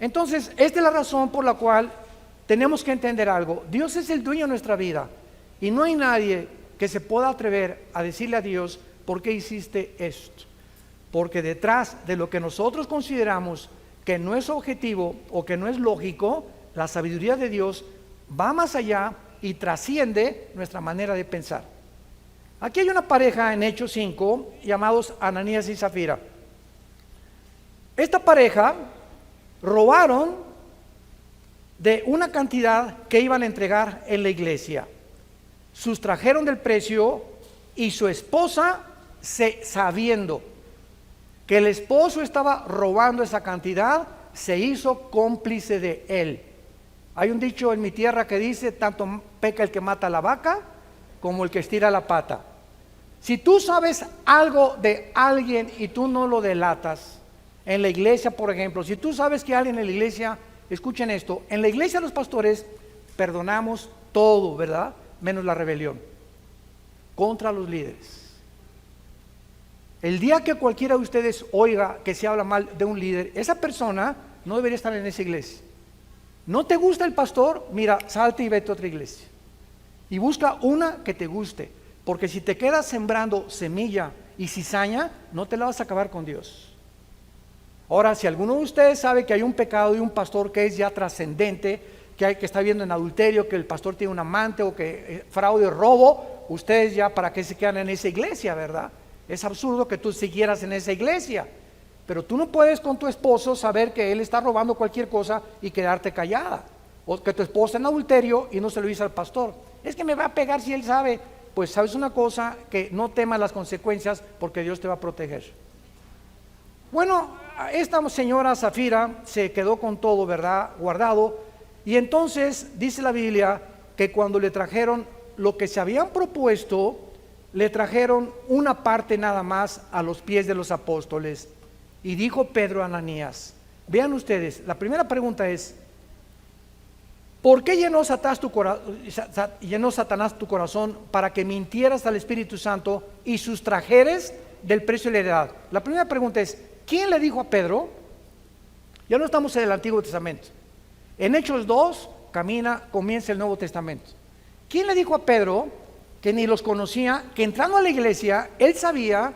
Entonces, esta es la razón por la cual tenemos que entender algo. Dios es el dueño de nuestra vida y no hay nadie que se pueda atrever a decirle a Dios, ¿por qué hiciste esto? Porque detrás de lo que nosotros consideramos que no es objetivo o que no es lógico, la sabiduría de Dios va más allá y trasciende nuestra manera de pensar. Aquí hay una pareja en Hechos 5 llamados Ananías y Zafira. Esta pareja robaron de una cantidad que iban a entregar en la iglesia. Sustrajeron del precio y su esposa, sabiendo que el esposo estaba robando esa cantidad, se hizo cómplice de él. Hay un dicho en mi tierra que dice, tanto peca el que mata a la vaca como el que estira la pata. Si tú sabes algo de alguien y tú no lo delatas, en la iglesia, por ejemplo, si tú sabes que alguien en la iglesia, escuchen esto, en la iglesia los pastores perdonamos todo, ¿verdad? Menos la rebelión contra los líderes. El día que cualquiera de ustedes oiga que se habla mal de un líder, esa persona no debería estar en esa iglesia. ¿No te gusta el pastor? Mira, salte y vete a otra iglesia. Y busca una que te guste. Porque si te quedas sembrando semilla y cizaña, no te la vas a acabar con Dios. Ahora, si alguno de ustedes sabe que hay un pecado de un pastor que es ya trascendente, que está viendo en adulterio, que el pastor tiene un amante o que fraude, robo, ustedes ya para qué se quedan en esa iglesia, ¿verdad? Es absurdo que tú siguieras en esa iglesia. Pero tú no puedes con tu esposo saber que él está robando cualquier cosa y quedarte callada. O que tu esposa en adulterio y no se lo dice al pastor. Es que me va a pegar si él sabe. Pues sabes una cosa, que no temas las consecuencias porque Dios te va a proteger. Bueno, esta señora Zafira se quedó con todo, ¿verdad? Guardado. Y entonces dice la Biblia que cuando le trajeron lo que se habían propuesto, le trajeron una parte nada más a los pies de los apóstoles. Y dijo Pedro a Ananías, vean ustedes, la primera pregunta es, ¿por qué llenó Satanás tu corazón para que mintieras al Espíritu Santo y sustrajeres del precio de la heredad? La primera pregunta es, ¿quién le dijo a Pedro? Ya no estamos en el Antiguo Testamento. En Hechos 2 comienza el Nuevo Testamento. ¿Quién le dijo a Pedro, que ni los conocía, que entrando a la iglesia, él sabía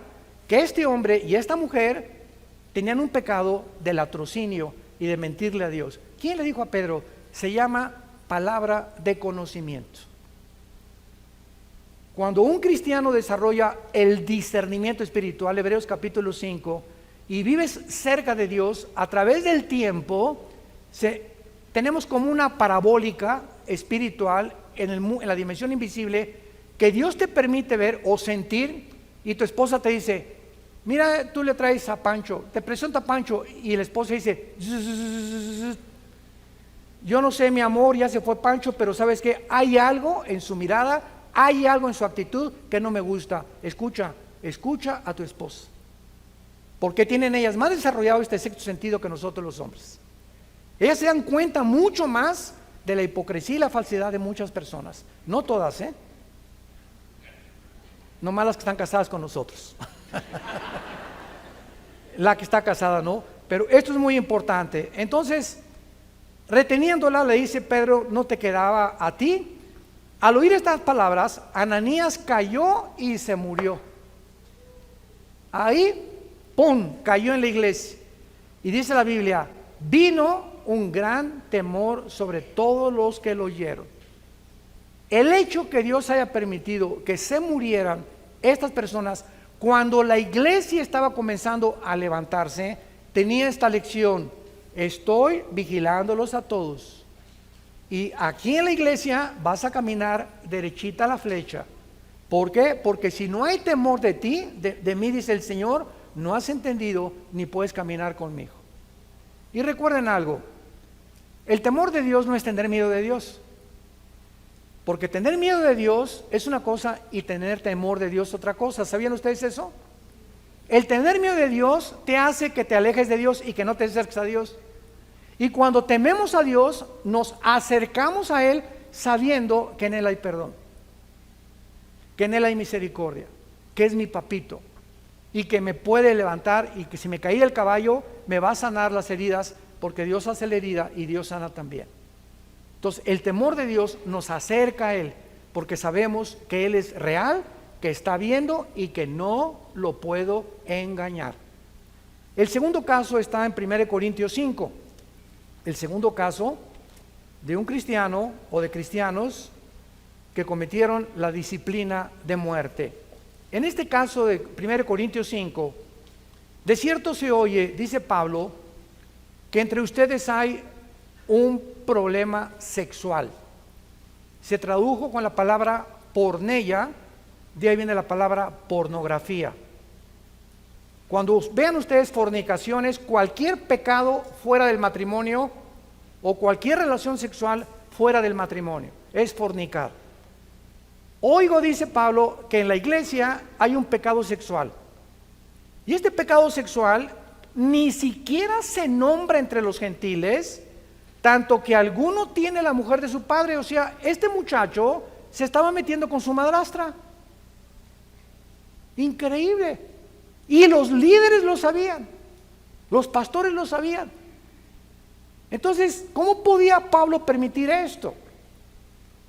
que este hombre y esta mujer tenían un pecado de latrocinio y de mentirle a Dios? ¿Quién le dijo a Pedro? Se llama palabra de conocimiento. Cuando un cristiano desarrolla el discernimiento espiritual, Hebreos capítulo 5, y vives cerca de Dios, a través del tiempo, tenemos como una parabólica espiritual en la dimensión invisible, que Dios te permite ver o sentir, y tu esposa te dice, mira, tú le traes a Pancho, te presenta a Pancho, y el esposo dice, yo no sé, mi amor, ya se fue Pancho, pero sabes que hay algo en su mirada, hay algo en su actitud que no me gusta. Escucha a tu esposa, porque tienen ellas más desarrollado este sexto sentido que nosotros los hombres. Ellas se dan cuenta mucho más de la hipocresía y la falsedad de muchas personas. No todas, no más las que están casadas con nosotros. La que está casada no, pero esto es muy importante. Entonces, reteniéndola, le dice Pedro, no te quedaba a ti. Al oír estas palabras, Ananías cayó y se murió. Ahí, ¡pum!, cayó en la iglesia. Y dice la Biblia, vino un gran temor sobre todos los que lo oyeron. El hecho que Dios haya permitido que se murieran estas personas cuando la iglesia estaba comenzando a levantarse, tenía esta lección: estoy vigilándolos a todos, y aquí en la iglesia vas a caminar derechita a la flecha. ¿Por qué? Porque si no hay temor de ti, de mí, dice el Señor, no has entendido ni puedes caminar conmigo. Y recuerden algo, el temor de Dios no es tener miedo de Dios, porque tener miedo de Dios es una cosa y tener temor de Dios otra cosa. ¿Sabían ustedes eso? El tener miedo de Dios te hace que te alejes de Dios y que no te acerques a Dios. Y cuando tememos a Dios, nos acercamos a Él sabiendo que en Él hay perdón, que en Él hay misericordia, que es mi papito. y que me puede levantar, y que si me caí del caballo me va a sanar las heridas, porque Dios hace la herida y Dios sana también. Entonces el temor de Dios nos acerca a Él, porque sabemos que Él es real, que está viendo y que no lo puedo engañar. El segundo caso está en 1 Corintios 5. El segundo caso de un cristiano o de cristianos que cometieron la disciplina de muerte. En este caso de 1 Corintios 5, de cierto se oye, dice Pablo, que entre ustedes hay un problema sexual. Se tradujo con la palabra porneia, de ahí viene la palabra pornografía. Cuando vean ustedes fornicaciones, cualquier pecado fuera del matrimonio o cualquier relación sexual fuera del matrimonio es fornicar. Oigo, dice Pablo, que en la iglesia hay un pecado sexual. Y este pecado sexual ni siquiera se nombra entre los gentiles, tanto que alguno tiene la mujer de su padre. O sea, este muchacho se estaba metiendo con su madrastra. Increíble. Y los líderes lo sabían, los pastores lo sabían. Entonces, ¿cómo podía Pablo permitir esto?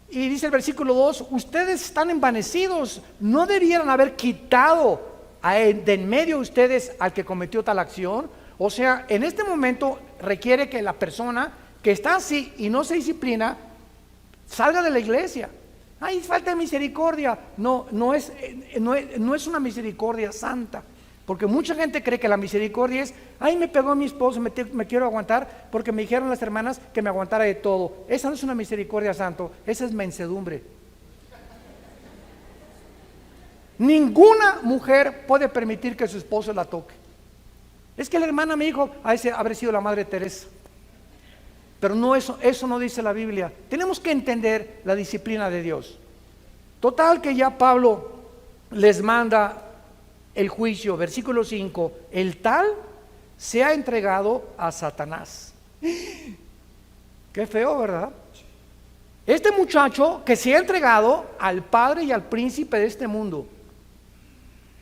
Y dice el versículo 2, ustedes están envanecidos, no debieran haber quitado de en medio de ustedes al que cometió tal acción. O sea, en este momento requiere que la persona que está así y no se disciplina salga de la iglesia. Ay, falta de misericordia. No es una misericordia santa. Porque mucha gente cree que la misericordia es, ay, me pegó mi esposo, me quiero aguantar porque me dijeron las hermanas que me aguantara de todo. Esa no es una misericordia santo, esa es mansedumbre. Ninguna mujer puede permitir que su esposo la toque. Es que la hermana me dijo, ese habrá sido la Madre Teresa. Pero no, eso no dice la Biblia. Tenemos que entender la disciplina de Dios. Total que ya Pablo les manda el juicio, versículo 5, el tal se ha entregado a Satanás. Qué feo, ¿verdad? Este muchacho que se ha entregado al padre y al príncipe de este mundo,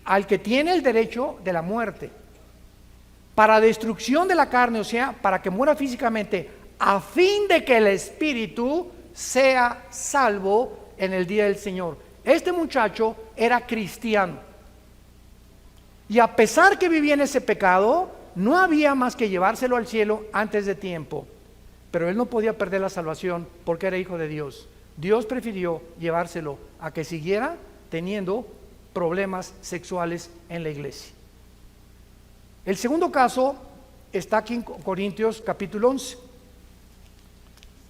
al que tiene el derecho de la muerte, para destrucción de la carne, o sea, para que muera físicamente, a fin de que el espíritu sea salvo en el día del Señor. Este muchacho era cristiano. Y a pesar que vivía en ese pecado, no había más que llevárselo al cielo antes de tiempo. Pero él no podía perder la salvación porque era hijo de Dios. Dios prefirió llevárselo a que siguiera teniendo problemas sexuales en la iglesia. El segundo caso está aquí en Corintios capítulo 11.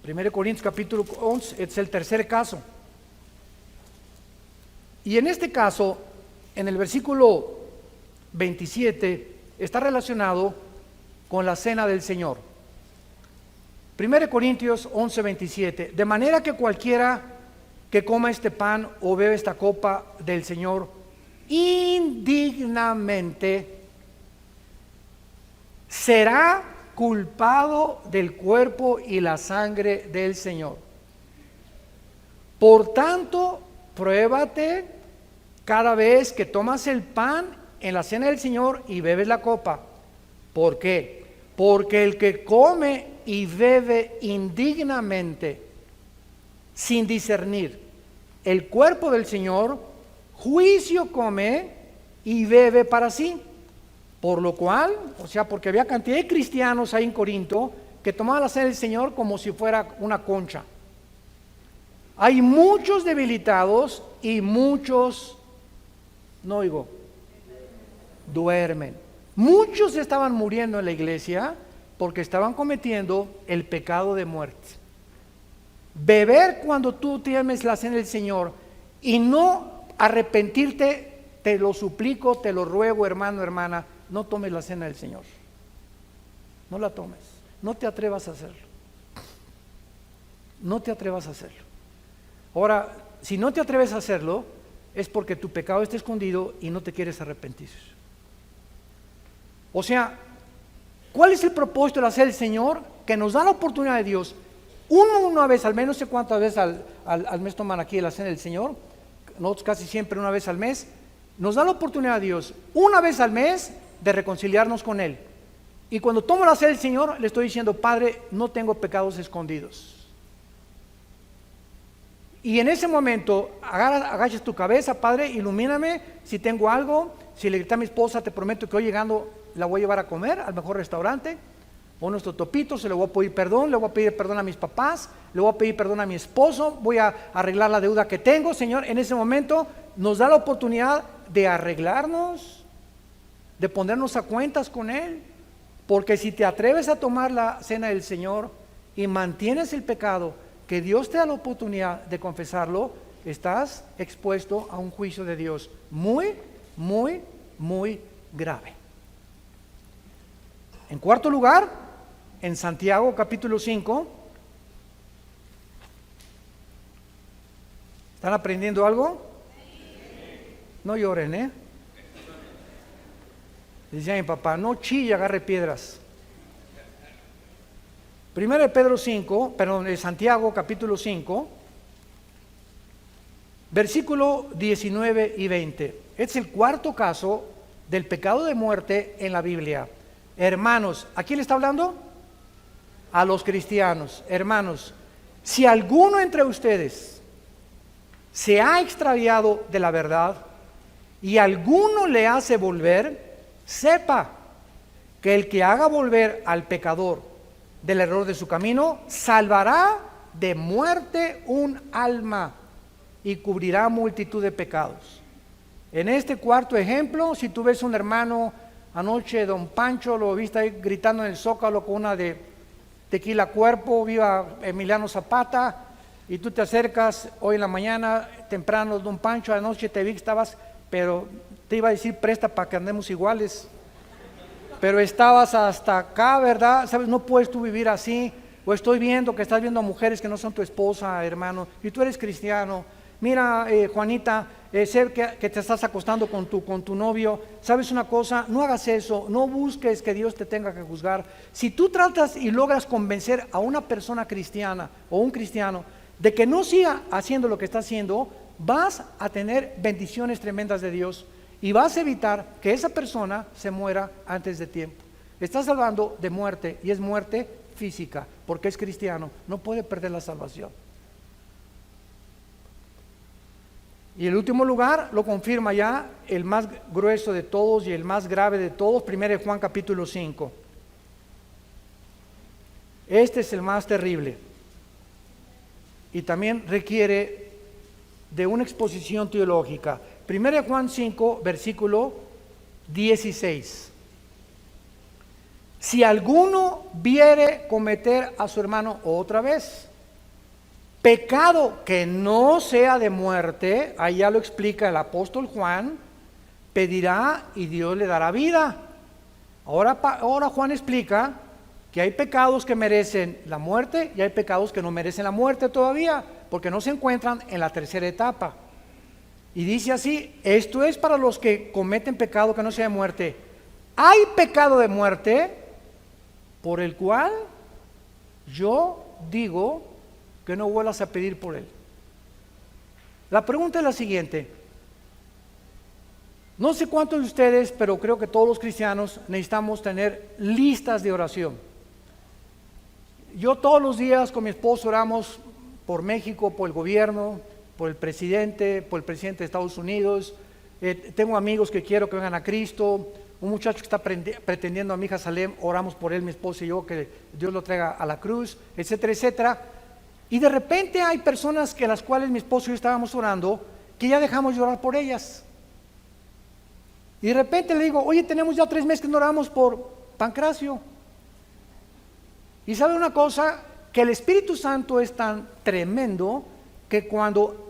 1 Corintios capítulo 11 es el tercer caso. Y en este caso, en el versículo 27 está relacionado con la cena del Señor. 1 Corintios 11, 27. De manera que cualquiera que coma este pan o beba esta copa del Señor indignamente será culpado del cuerpo y la sangre del Señor. Por tanto, pruébate cada vez que tomas el pan en la cena del Señor y bebes la copa. ¿Por qué? Porque el que come y bebe indignamente, sin discernir el cuerpo del Señor, juicio come y bebe para sí. Por lo cual, o sea, porque había cantidad de cristianos ahí en Corinto que tomaban la cena del Señor como si fuera una concha. Hay muchos debilitados y muchos, no oigo, duermen. Muchos estaban muriendo en la iglesia porque estaban cometiendo el pecado de muerte. Beber cuando tú tienes la cena del Señor y no arrepentirte, te lo suplico, te lo ruego, hermano, hermana, no tomes la cena del Señor. No la tomes. No te atrevas a hacerlo. No te atrevas a hacerlo. Ahora, si no te atreves a hacerlo, es porque tu pecado está escondido y no te quieres arrepentir. O sea, ¿cuál es el propósito de la cena del Señor? Que nos da la oportunidad de Dios. Una vez al mes, no sé cuántas veces al mes toman aquí la cena del Señor, nosotros casi siempre una vez al mes, nos da la oportunidad a Dios una vez al mes de reconciliarnos con Él. Y cuando tomo la cena del Señor, le estoy diciendo, Padre, no tengo pecados escondidos. Y en ese momento, agachas tu cabeza, Padre, ilumíname si tengo algo. Si le grité a mi esposa, te prometo que hoy llegando la voy a llevar a comer al mejor restaurante, o nuestro topito, se le voy a pedir perdón, le voy a pedir perdón a mis papás, le voy a pedir perdón a mi esposo, voy a arreglar la deuda que tengo. Señor, en ese momento nos da la oportunidad de arreglarnos, de ponernos a cuentas con Él, porque si te atreves a tomar la cena del Señor y mantienes el pecado, que Dios te da la oportunidad de confesarlo, estás expuesto a un juicio de Dios muy, muy, muy grave. En cuarto lugar, en Santiago capítulo 5, ¿están aprendiendo algo? No lloren, ¿eh? Decía mi papá, no chille, agarre piedras. Primero de Pedro 5, perdón, de Santiago capítulo 5, versículo 19 y 20. Es el cuarto caso del pecado de muerte en la Biblia. Hermanos, ¿a quién le está hablando? A los cristianos. Hermanos, si alguno entre ustedes se ha extraviado de la verdad y alguno le hace volver, sepa que el que haga volver al pecador del error de su camino, salvará de muerte un alma y cubrirá multitud de pecados. En este cuarto ejemplo, si tú ves un hermano, anoche don Pancho lo viste ahí gritando en el Zócalo con una de tequila cuerpo, viva Emiliano Zapata, y tú te acercas hoy en la mañana, temprano, don Pancho, anoche te vi que estabas, pero te iba a decir presta para que andemos iguales, pero estabas hasta acá, ¿verdad? Sabes, no puedes tú vivir así. O estoy viendo que estás viendo a mujeres que no son tu esposa, hermano, y tú eres cristiano. Mira, Juanita, sé que te estás acostando con tu novio. ¿Sabes una cosa? No hagas eso, no busques que Dios te tenga que juzgar. Si tú tratas y logras convencer a una persona cristiana o un cristiano de que no siga haciendo lo que está haciendo, vas a tener bendiciones tremendas de Dios. Y vas a evitar que esa persona se muera antes de tiempo. Estás salvando de muerte, y es muerte física, porque es cristiano, no puede perder la salvación. Y el último lugar lo confirma ya el más grueso de todos y el más grave de todos, 1 Juan capítulo 5. Este es el más terrible y también requiere de una exposición teológica. 1 Juan 5, versículo 16. Si alguno viere cometer a su hermano otra vez pecado que no sea de muerte, ahí ya lo explica el apóstol Juan, pedirá y Dios le dará vida. Ahora Juan explica que hay pecados que merecen la muerte y hay pecados que no merecen la muerte todavía, porque no se encuentran en la tercera etapa. Y dice así, esto es para los que cometen pecado que no sea de muerte. Hay pecado de muerte por el cual yo digo que no vuelvas a pedir por él. La pregunta es la siguiente. No sé cuántos de ustedes, pero creo que todos los cristianos necesitamos tener listas de oración. Yo todos los días con mi esposo oramos por México, por el gobierno, por el presidente de Estados Unidos. Tengo amigos que quiero que vengan a Cristo. Un muchacho que está pretendiendo a mi hija Salem, oramos por él, mi esposa y yo, que Dios lo traiga a la cruz, etcétera, etcétera. Y de repente hay personas que las cuales mi esposo y yo estábamos orando, que ya dejamos de orar por ellas. Y de repente le digo, oye, tenemos ya 3 meses que no oramos por Pancracio. Y sabe una cosa, que el Espíritu Santo es tan tremendo que cuando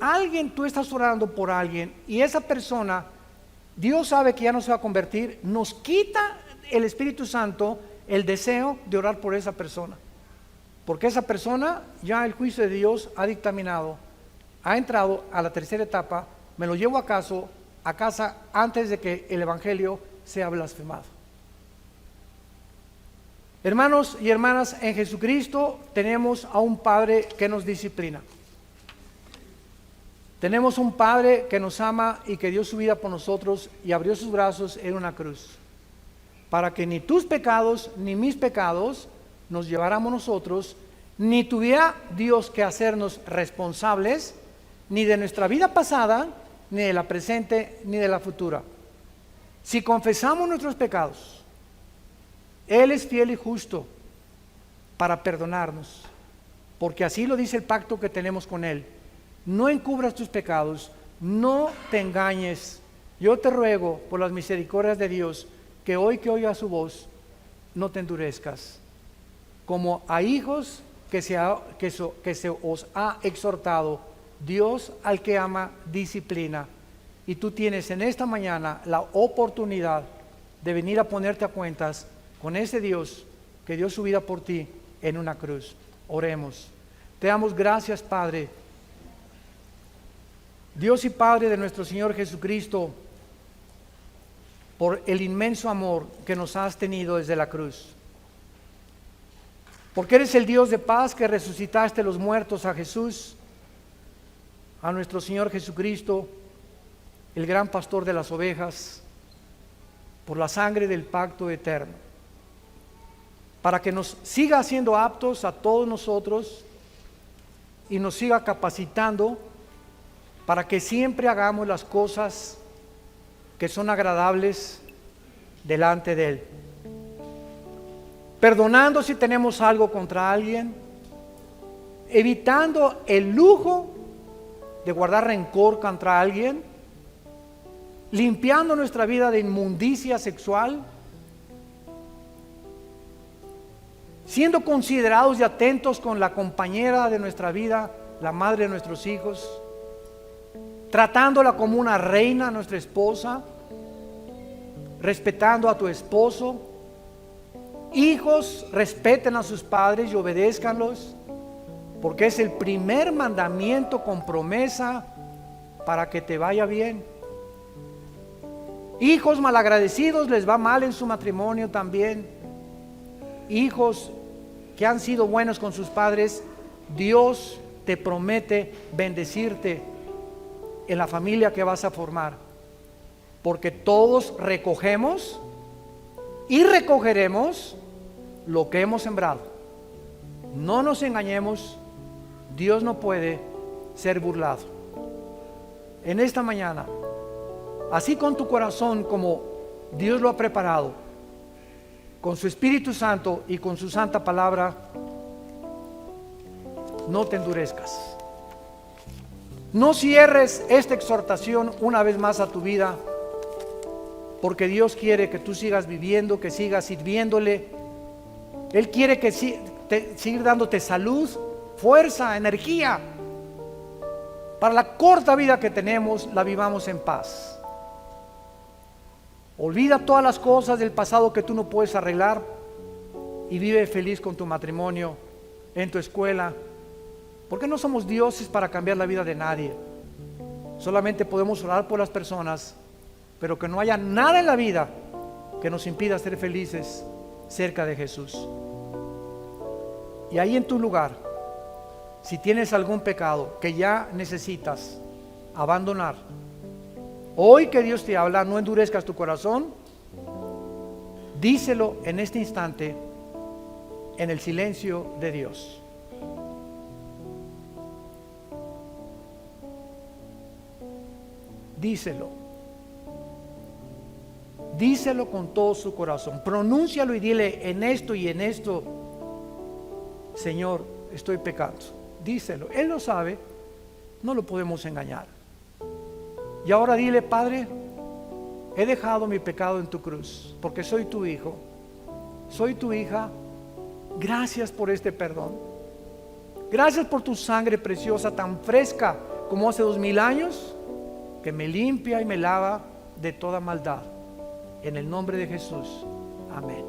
tú estás orando por alguien y esa persona, Dios sabe que ya no se va a convertir, nos quita el Espíritu Santo el deseo de orar por esa persona. Porque esa persona, ya el juicio de Dios ha dictaminado, ha entrado a la tercera etapa, me lo llevo a casa antes de que el Evangelio sea blasfemado. Hermanos y hermanas, en Jesucristo tenemos a un Padre que nos disciplina. Tenemos un Padre que nos ama y que dio su vida por nosotros y abrió sus brazos en una cruz, para que ni tus pecados ni mis pecados nos lleváramos nosotros, ni tuviera Dios que hacernos responsables ni de nuestra vida pasada, ni de la presente, ni de la futura. Si confesamos nuestros pecados, Él es fiel y justo para perdonarnos, porque así lo dice el pacto que tenemos con Él. No encubras tus pecados, no te engañes. Yo te ruego por las misericordias de Dios que hoy que oigas su voz, no te endurezcas. Como a hijos que se os ha exhortado, Dios al que ama disciplina. Y tú tienes en esta mañana la oportunidad de venir a ponerte a cuentas con ese Dios que dio su vida por ti en una cruz. Oremos. Te damos gracias, Padre. Dios y Padre de nuestro Señor Jesucristo, por el inmenso amor que nos has tenido desde la cruz. Porque eres el Dios de paz que resucitaste los muertos a Jesús, a nuestro Señor Jesucristo, el gran pastor de las ovejas, por la sangre del pacto eterno, para que nos siga haciendo aptos a todos nosotros y nos siga capacitando para que siempre hagamos las cosas que son agradables delante de Él. Perdonando si tenemos algo contra alguien, evitando el lujo de guardar rencor contra alguien, limpiando nuestra vida de inmundicia sexual, siendo considerados y atentos con la compañera de nuestra vida, la madre de nuestros hijos, tratándola como una reina, nuestra esposa, respetando a tu esposo. Hijos, respeten a sus padres y obedézcanlos, porque es el primer mandamiento con promesa para que te vaya bien. Hijos malagradecidos, les va mal en su matrimonio también. Hijos que han sido buenos con sus padres, Dios te promete bendecirte en la familia que vas a formar, porque todos recogemos y recogeremos lo que hemos sembrado. No nos engañemos, Dios no puede ser burlado. En esta mañana, así con tu corazón como Dios lo ha preparado, con su Espíritu Santo y con su santa palabra, no te endurezcas. No cierres esta exhortación una vez más a tu vida, porque Dios quiere que tú sigas viviendo, que sigas sirviéndole. Él quiere que siga dándote salud, fuerza, energía. Para la corta vida que tenemos, la vivamos en paz. Olvida todas las cosas del pasado que tú no puedes arreglar y vive feliz con tu matrimonio, en tu escuela. Porque no somos dioses para cambiar la vida de nadie. Solamente podemos orar por las personas, pero que no haya nada en la vida que nos impida ser felices cerca de Jesús. Y ahí en tu lugar, si tienes algún pecado que ya necesitas abandonar, hoy que Dios te habla, no endurezcas tu corazón, díselo en este instante, en el silencio de Dios. Díselo. Díselo con todo su corazón. Pronúncialo y dile: en esto y en esto, Señor, estoy pecando. Díselo. Él lo sabe, no lo podemos engañar. Y ahora dile: Padre, he dejado mi pecado en tu cruz, porque soy tu hijo, soy tu hija. Gracias por este perdón. Gracias por tu sangre preciosa, tan fresca como hace 2000 años, que me limpia y me lava de toda maldad. En el nombre de Jesús, amén.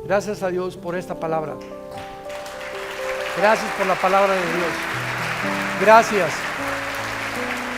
Gracias a Dios por esta palabra. Gracias por la palabra de Dios. Gracias.